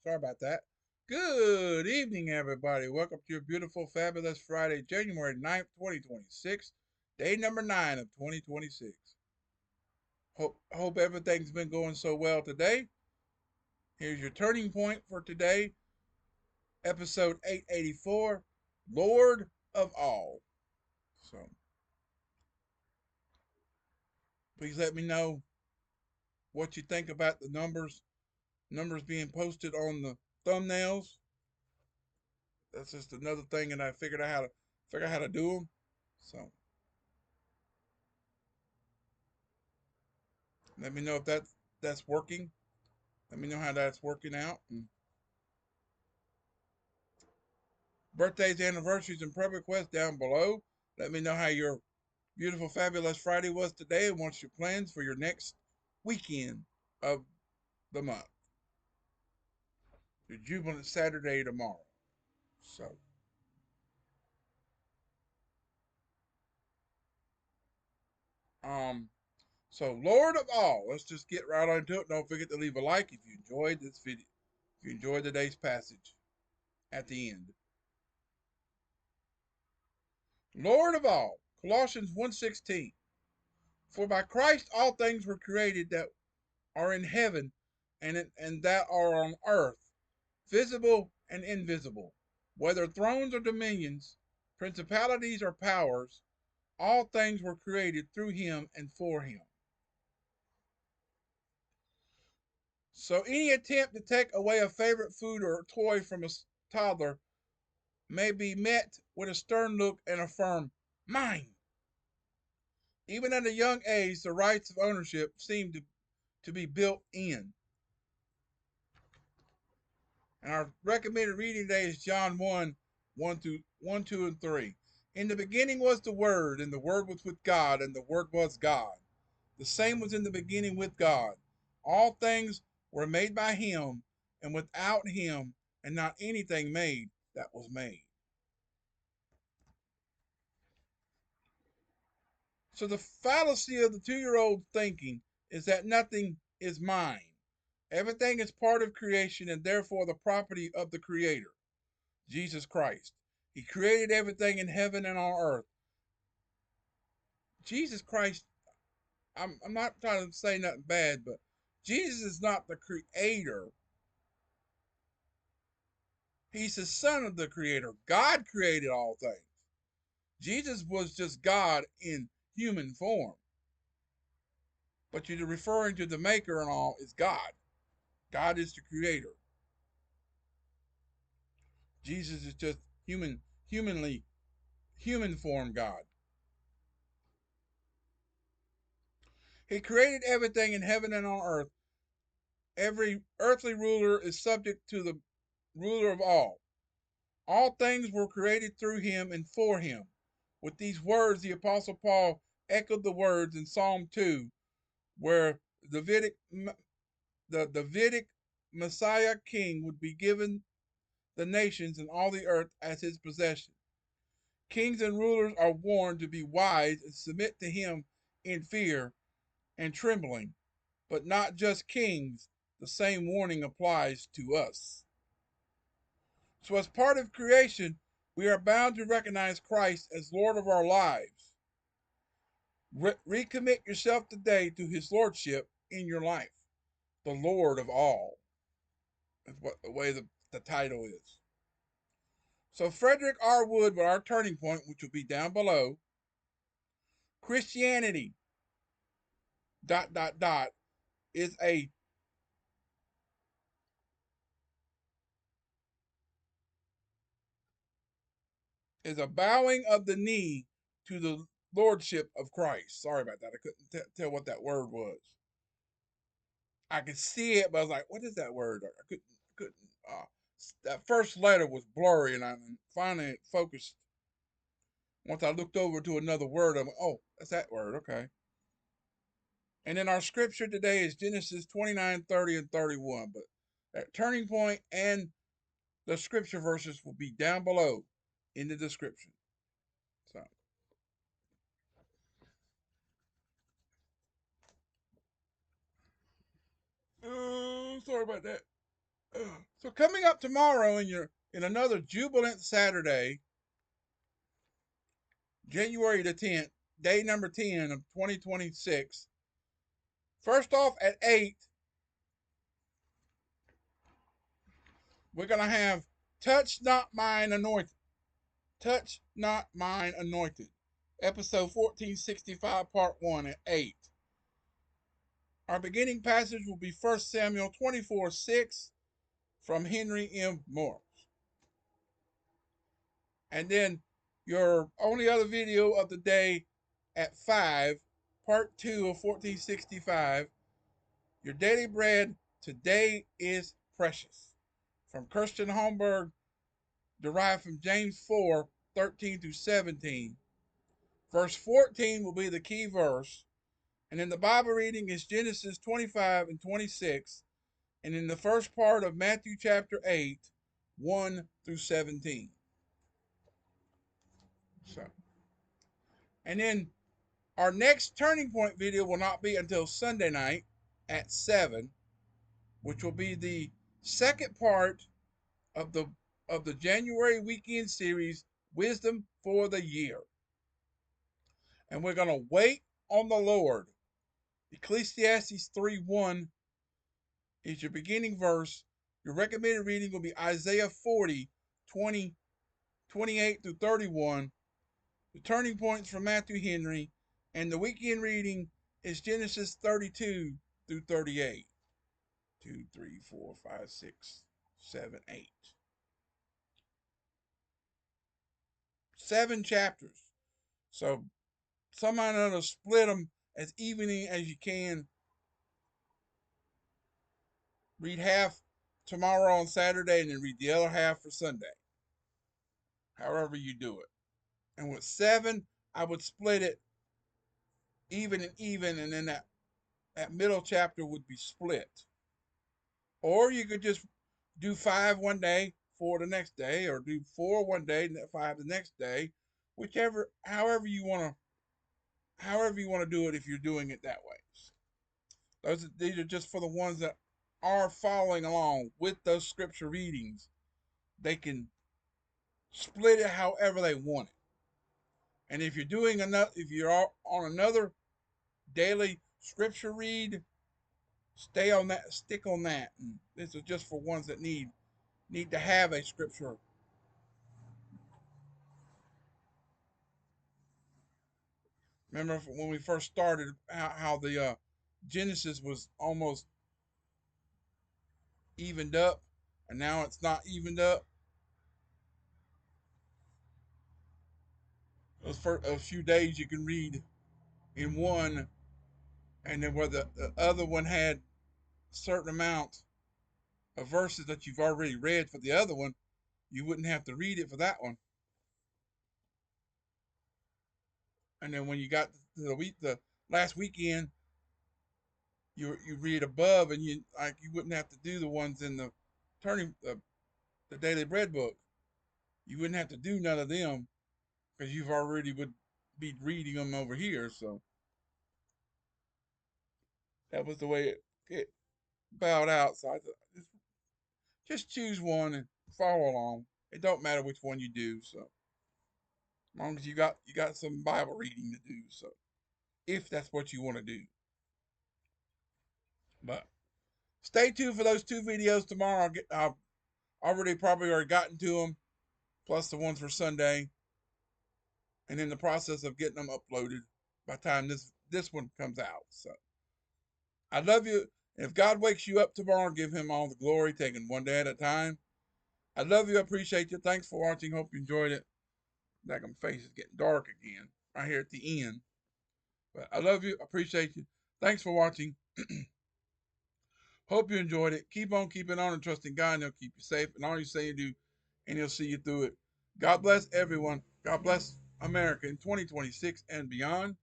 Sorry about that. Good evening, everybody. Welcome to your beautiful, fabulous Friday, January 9th, 2026, day number 9 of 2026. Hope everything's been going so well today. Here's your turning point for today, episode 884, Lord of All. So, please let me know what you think about the numbers being posted on the thumbnails. That's just another thing, and I figure out how to do them. So let me know if that's working. Let me know how that's working out. And birthdays, anniversaries, and prayer requests down below. Let me know how your beautiful, fabulous Friday was today, and what's your plans for your next weekend of the month. Your Jubilant Saturday tomorrow. So, um, Lord of all, let's just get right on into it. Don't forget to leave a like if you enjoyed this video. If you enjoyed today's passage at the end. Lord of all, Colossians 1:16. For by Christ all things were created that are in heaven and that are on earth, visible and invisible, whether thrones or dominions, principalities or powers, all things were created through him and for him. So any attempt to take away a favorite food or toy from a toddler may be met with a stern look and a firm, mine. Even at a young age, the rights of ownership seem to be built in. And our recommended reading today is John 1, 1, 2, and 3. In the beginning was the Word, and the Word was with God, and the Word was God. The same was in the beginning with God. All things were made by him, and without him, and not anything made that was made. So the fallacy of the 2-year-old thinking is that nothing is mine. Everything is part of creation and therefore the property of the Creator, Jesus Christ. He created everything in heaven and on earth. Jesus Christ, I'm not trying to say nothing bad, but Jesus is not the creator. He's the son of the creator. God created all things. Jesus was just God in human form. But you're referring to the maker and all is God. God is the creator. Jesus is just human form God. He created everything in heaven and on earth. Every earthly ruler is subject to the ruler of all. All things were created through him and for him. With these words, the Apostle Paul echoed the words in Psalm 2, where the Davidic Messiah king would be given the nations and all the earth as his possession. Kings and rulers are warned to be wise and submit to him in fear and trembling, but not just kings. The same warning applies to us. So, as part of creation, we are bound to recognize Christ as Lord of our lives. Recommit yourself today to his lordship in your life, the Lord of all. That's what the way the title is. So, Frederick R. Wood, with our turning point, which will be down below, Christianity, dot, dot, dot, is a bowing of the knee to the lordship of Christ. Sorry about that. I couldn't tell what that word was. I could see it, but I was like, "What is that word?" I couldn't. That first letter was blurry, and I finally focused. Once I looked over to another word, I'm like, "Oh, that's that word." Okay. And then our scripture today is Genesis 29, 30, and 31. But that turning point and the scripture verses will be down below in the description. So, sorry about that. So coming up tomorrow in another Jubilant Saturday, January the 10th, day number 10 of 2026. First off at 8, we're going to have Touch Not Mine Anointed. Touch Not Mine Anointed. Episode 1465, Part 1 at 8. Our beginning passage will be 1 Samuel 24:6 from Henry M. Moore. And then your only other video of the day at 5, Part 2 of 1465, Your Daily Bread Today is Precious, from Kirsten Holmberg, derived from James 4:13 through 17. Verse 14 will be the key verse, and then the Bible reading is Genesis 25 and 26, and in the first part of Matthew chapter 8, 1 through 17. So, and then our next Turning Point video will not be until Sunday night at 7, which will be the second part of the January weekend series, Wisdom for the Year. And we're going to wait on the Lord. Ecclesiastes 3:1 is your beginning verse. Your recommended reading will be Isaiah 40:20, 28 through 31. The turning points from Matthew Henry, and the weekend reading is Genesis 32 through 38. 2, 3, 4, 5, 6, 7, 8. 7 chapters. So somehow or another split them as evenly as you can. Read half tomorrow on Saturday and then read the other half for Sunday. However you do it. And with 7, I would split it even and even, and then that middle chapter would be split. Or you could just do 5 one day, 4 the next day, or do 4 one day and 5 the next day, whichever, however you want to do it if you're doing it that way. These are just for the ones that are following along with those scripture readings. They can split it however they want it. And if you're doing another, if you're on another daily scripture read, stay on that, stick on that. And this is just for ones that need to have a scripture. Remember when we first started how the Genesis was almost evened up, and now it's not evened up. Those first a few days you can read in one, and then where the other one had a certain amount of verses that you've already read for the other one, you wouldn't have to read it for that one. And then when you got to the last weekend, you read above, and you wouldn't have to do the ones in the turning the daily bread book. You wouldn't have to do none of them because you've already would be reading them over here. So that was the way it bowed out. So I thought, just choose one and follow along. It don't matter which one you do. So as long as you got some Bible reading to do. So if that's what you want to do, but stay tuned for those 2 videos tomorrow. I've probably already gotten to them, plus the ones for Sunday, and in the process of getting them uploaded by the time this one comes out. So I love you. If God wakes you up tomorrow, give him all the glory, taking one day at a time. I love you. I appreciate you. Thanks for watching. Hope you enjoyed it. Like my face is getting dark again right here at the end. But I love you. I appreciate you. Thanks for watching. Hope you enjoyed it. Keep on keeping on and trusting God, and he'll keep you safe. And all you say you do, and he'll see you through it. God bless everyone. God bless America in 2026 and beyond.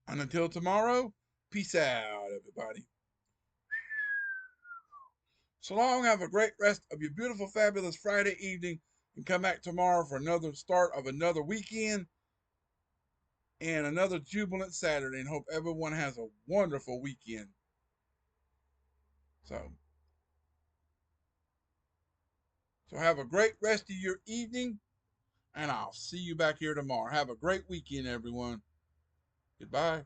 And until tomorrow, peace out, everybody. So long. Have a great rest of your beautiful, fabulous Friday evening, and come back tomorrow for another start of another weekend and another Jubilant Saturday. And hope everyone has a wonderful weekend. So have a great rest of your evening, and I'll see you back here tomorrow. Have a great weekend, everyone. Goodbye.